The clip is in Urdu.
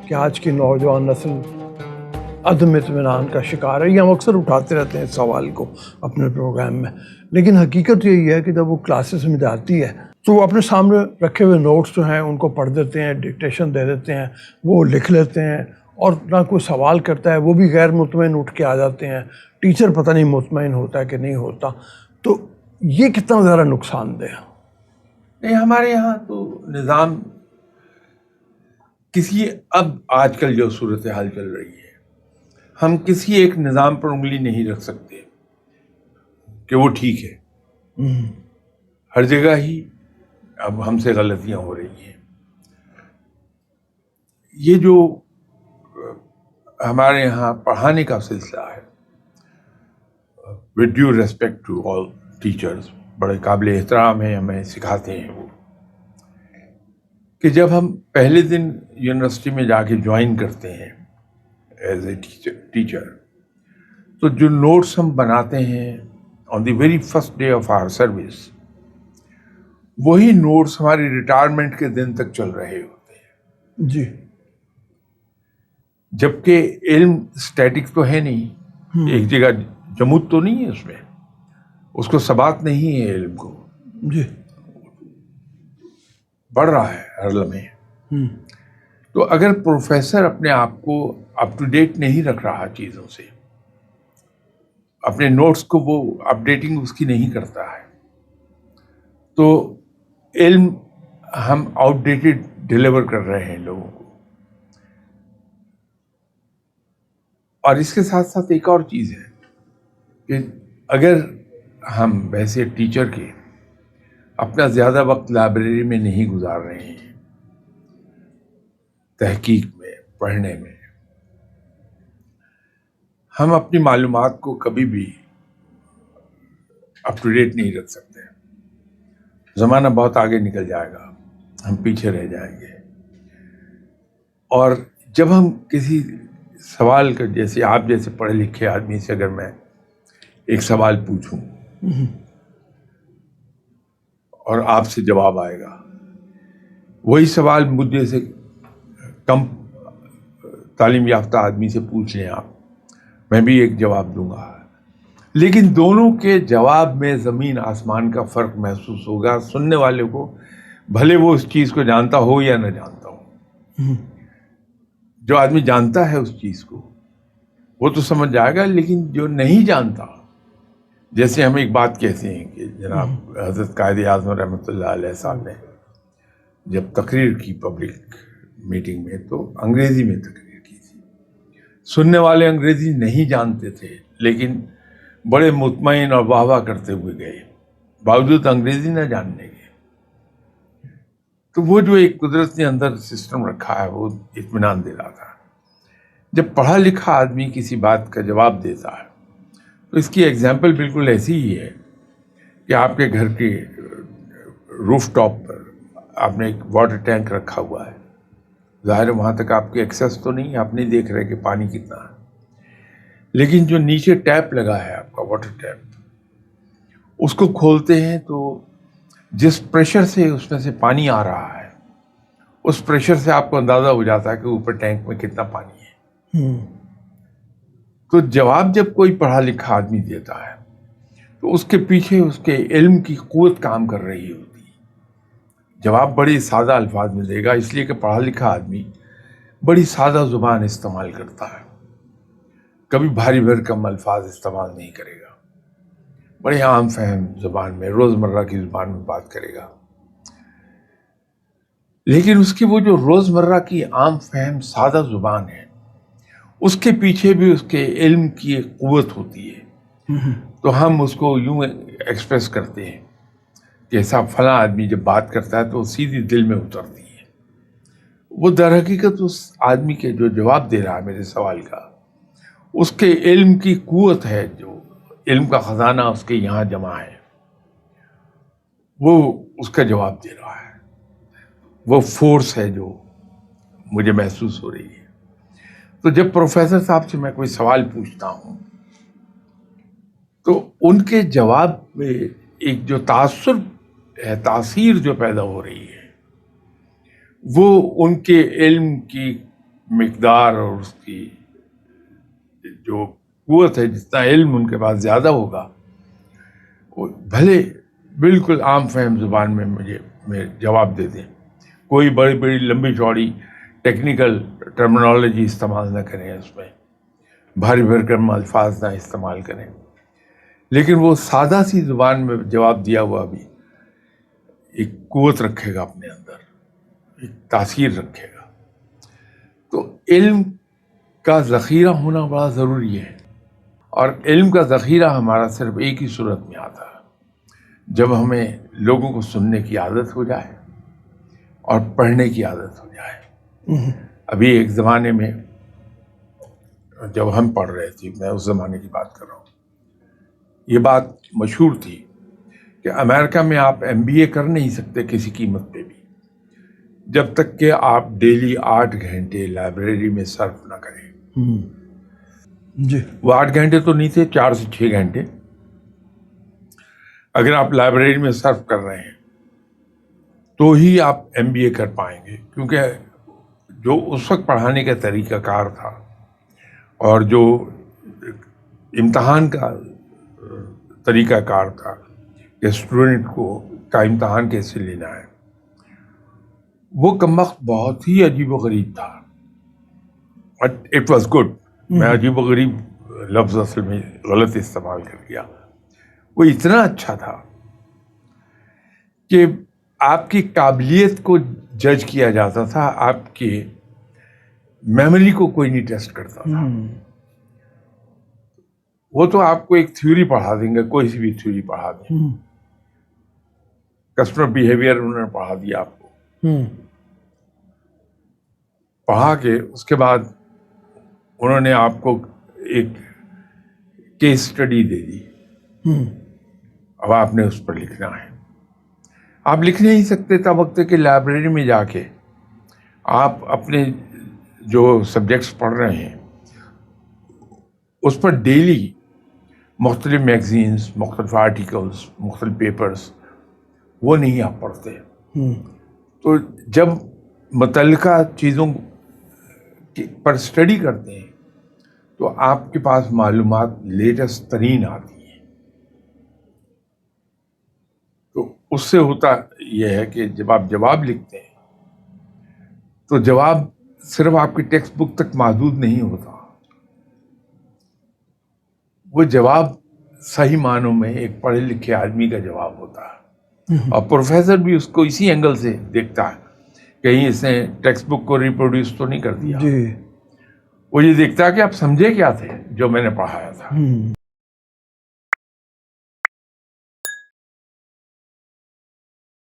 کہ آج کی نوجوان نسل عدم اطمینان کا شکار ہے. یہ ہم اکثر اٹھاتے رہتے ہیں اس سوال کو اپنے پروگرام میں, لیکن حقیقت یہی ہے کہ جب وہ کلاسز میں جاتی ہے تو وہ اپنے سامنے رکھے ہوئے نوٹس جو ہیں ان کو پڑھ دیتے ہیں, ڈکٹیشن دے دیتے ہیں, وہ لکھ لیتے ہیں, اور نہ کوئی سوال کرتا ہے, وہ بھی غیر مطمئن اٹھ کے آ جاتے ہیں. ٹیچر پتہ نہیں مطمئن ہوتا ہے کہ نہیں ہوتا. تو یہ کتنا زیادہ نقصان دہ ہے؟ نہیں, ہمارے یہاں تو نظام کسی اب آج کل جو صورتحال چل رہی ہے, ہم کسی ایک نظام پر انگلی نہیں رکھ سکتے کہ وہ ٹھیک ہے. ہر جگہ ہی اب ہم سے غلطیاں ہو رہی ہیں. یہ جو ہمارے یہاں پڑھانے کا سلسلہ ہے, with due respect to all teachers, بڑے قابل احترام ہیں, ہمیں سکھاتے ہیں وہ, کہ جب ہم پہلے دن یونیورسٹی میں جا کے جوائن کرتے ہیں ایز اے ٹیچر, تو جو نوٹس ہم بناتے ہیں on the very first day of our service, وہی نوٹس ہماری ریٹائرمنٹ کے دن تک چل رہے ہوتے ہیں. جی, جبکہ علم اسٹیٹک تو ہے نہیں, ایک جگہ جمود تو نہیں ہے اس میں, اس کو ثبات نہیں ہے علم کو, جی, بڑھ رہا ہے ہر لمحے. تو اگر پروفیسر اپنے آپ کو اپ ٹو ڈیٹ نہیں رکھ رہا چیزوں سے, اپنے نوٹس کو وہ اپ ڈیٹنگ اس کی نہیں کرتا ہے, تو علم ہم آؤٹ ڈیٹڈ ڈیلیور کر رہے ہیں لوگوں کو. اور اس کے ساتھ ساتھ ایک اور چیز ہے کہ اگر ہم ویسے ٹیچر کے اپنا زیادہ وقت لائبریری میں نہیں گزار رہے ہیں, تحقیق میں, پڑھنے میں, ہم اپنی معلومات کو کبھی بھی اپ ٹو ڈیٹ نہیں رکھ سکتے. زمانہ بہت آگے نکل جائے گا, ہم پیچھے رہ جائیں گے. اور جب ہم کسی سوال کا, جیسے آپ جیسے پڑھے لکھے آدمی سے اگر میں ایک سوال پوچھوں اور آپ سے جواب آئے گا, وہی سوال مجھے سے کم تعلیم یافتہ آدمی سے پوچھ لیں آپ, میں بھی ایک جواب دوں گا, لیکن دونوں کے جواب میں زمین آسمان کا فرق محسوس ہوگا سننے والے کو, بھلے وہ اس چیز کو جانتا ہو یا نہ جانتا ہو. جو آدمی جانتا ہے اس چیز کو وہ تو سمجھ جائے گا, لیکن جو نہیں جانتا, جیسے ہم ایک بات کہتے ہیں کہ جناب حضرت قائد اعظم رحمۃ اللہ علیہ صاحب نے جب تقریر کی پبلک میٹنگ میں, تو انگریزی میں تقریر کی تھی. سننے والے انگریزی نہیں جانتے تھے, لیکن بڑے مطمئن اور واہ واہ کرتے ہوئے گئے, باوجود انگریزی نہ جاننے کے. تو وہ جو ایک قدرت نے اندر سسٹم رکھا ہے وہ اطمینان دے رہا تھا. جب پڑھا لکھا آدمی کسی بات کا جواب دیتا ہے تو اس کی ایگزامپل بالکل ایسی ہی ہے کہ آپ کے گھر کے روف ٹاپ پر آپ نے ایک واٹر ٹینک رکھا ہوا ہے. ظاہر ہے وہاں تک آپ کی ایکسیس تو نہیں, آپ نہیں دیکھ رہے کہ پانی کتنا ہے, لیکن جو نیچے ٹیپ لگا ہے آپ کا واٹر ٹیپ, اس کو کھولتے ہیں تو جس پریشر سے اس میں سے پانی آ رہا ہے, اس پریشر سے آپ کو اندازہ ہو جاتا ہے کہ اوپر ٹینک میں کتنا پانی ہے. تو جواب جب کوئی پڑھا لکھا آدمی دیتا ہے تو اس کے پیچھے اس کے علم کی قوت کام کر رہی ہوتی ہے. جواب بڑی سادہ الفاظ میں دے گا, اس لیے کہ پڑھا لکھا آدمی بڑی سادہ زبان استعمال کرتا ہے, کبھی بھاری بھرکم الفاظ استعمال نہیں کرے گا, بڑے عام فہم زبان میں, روزمرہ کی زبان میں بات کرے گا. لیکن اس کی وہ جو روزمرہ کی عام فہم سادہ زبان ہے, اس کے پیچھے بھی اس کے علم کی ایک قوت ہوتی ہے. تو ہم اس کو یوں ایکسپریس کرتے ہیں کہ صاحب فلاں آدمی جب بات کرتا ہے تو سیدھی دل میں اترتی ہے. وہ در حقیقت اس آدمی کے جو جواب دے رہا ہے میرے سوال کا, اس کے علم کی قوت ہے, جو علم کا خزانہ اس کے یہاں جمع ہے, وہ اس کا جواب دے رہا ہے. وہ فورس ہے جو مجھے محسوس ہو رہی ہے. تو جب پروفیسر صاحب سے میں کوئی سوال پوچھتا ہوں تو ان کے جواب میں ایک جو تاثر ہے, تاثیر جو پیدا ہو رہی ہے, وہ ان کے علم کی مقدار اور اس کی جو قوت ہے، جتنا علم ان کے پاس زیادہ ہوگا، وہ بھلے بالکل عام فہم زبان میں میں جواب دے دیں، کوئی بڑی بڑی لمبی چوڑی ٹیکنیکل ٹرمنالوجی استعمال نہ کریں، اس میں بھاری بھرکم الفاظ نہ استعمال کریں، لیکن وہ سادہ سی زبان میں جواب دیا ہوا بھی ایک قوت رکھے گا اپنے اندر، ایک تاثیر رکھے گا۔ تو علم کا ذخیرہ ہونا بڑا ضروری ہے، اور علم کا ذخیرہ ہمارا صرف ایک ہی صورت میں آتا ہے، جب ہمیں لوگوں کو سننے کی عادت ہو جائے اور پڑھنے کی عادت ہو جائے۔ ابھی ایک زمانے میں جب ہم پڑھ رہے تھے، میں اس زمانے کی بات کر رہا ہوں، یہ بات مشہور تھی کہ امریکہ میں آپ MBA کر نہیں سکتے کسی قیمت پہ بھی جب تک کہ آپ ڈیلی 8 گھنٹے لائبریری میں صرف نہ کریں۔ جی، وہ 8 گھنٹے تو نہیں تھے، 4 سے 6 گھنٹے اگر آپ لائبریری میں صرف کر رہے ہیں تو ہی آپ MBA کر پائیں گے، کیونکہ جو اس وقت پڑھانے کا طریقہ کار تھا اور جو امتحان کا طریقہ کار تھا کہ اسٹوڈنٹ کا امتحان کیسے لینا ہے، وہ کم وقت بہت ہی عجیب و غریب تھا۔ اٹ واز گڈ، میں عجیب و غریب لفظ اصل میں غلط استعمال کر گیا۔ وہ اتنا اچھا تھا کہ آپ کی قابلیت کو جج کیا جاتا تھا، آپ کی میموری کو کوئی نہیں ٹیسٹ کرتا تھا۔ وہ تو آپ کو ایک تھیوری پڑھا دیں گے، کوئی سی بھی تھیوری پڑھا دیں، کسٹمر بیہیویئر انہوں نے پڑھا دیا آپ کو، پڑھا کے اس کے بعد انہوں نے آپ کو ایک کیس اسٹڈی دے دی، اب آپ نے اس پر لکھنا ہے۔ آپ لکھ نہیں سکتے تب وقت کہ لائبریری میں جا کے آپ اپنے جو سبجیکٹس پڑھ رہے ہیں اس پر ڈیلی مختلف میگزینز، مختلف آرٹیکلز، مختلف پیپرز، وہ نہیں آپ پڑھتے۔ تو جب متعلقہ چیزوں پر اسٹڈی کرتے ہیں تو آپ کے پاس معلومات لیٹسٹ ترین آتی ہیں۔ تو اس سے ہوتا یہ ہے کہ جب آپ جواب لکھتے ہیں تو جواب صرف آپ کی ٹیکسٹ بک تک محدود نہیں ہوتا، وہ جواب صحیح معنوں میں ایک پڑھے لکھے آدمی کا جواب ہوتا ہے، اور پروفیسر بھی اس کو اسی اینگل سے دیکھتا ہے، کہیں اس نے ٹیکسٹ بک کو ریپروڈیوس تو نہیں کر دیا، وہ یہ دیکھتا ہے کہ آپ سمجھے کیا تھے جو میں نے پڑھایا تھا۔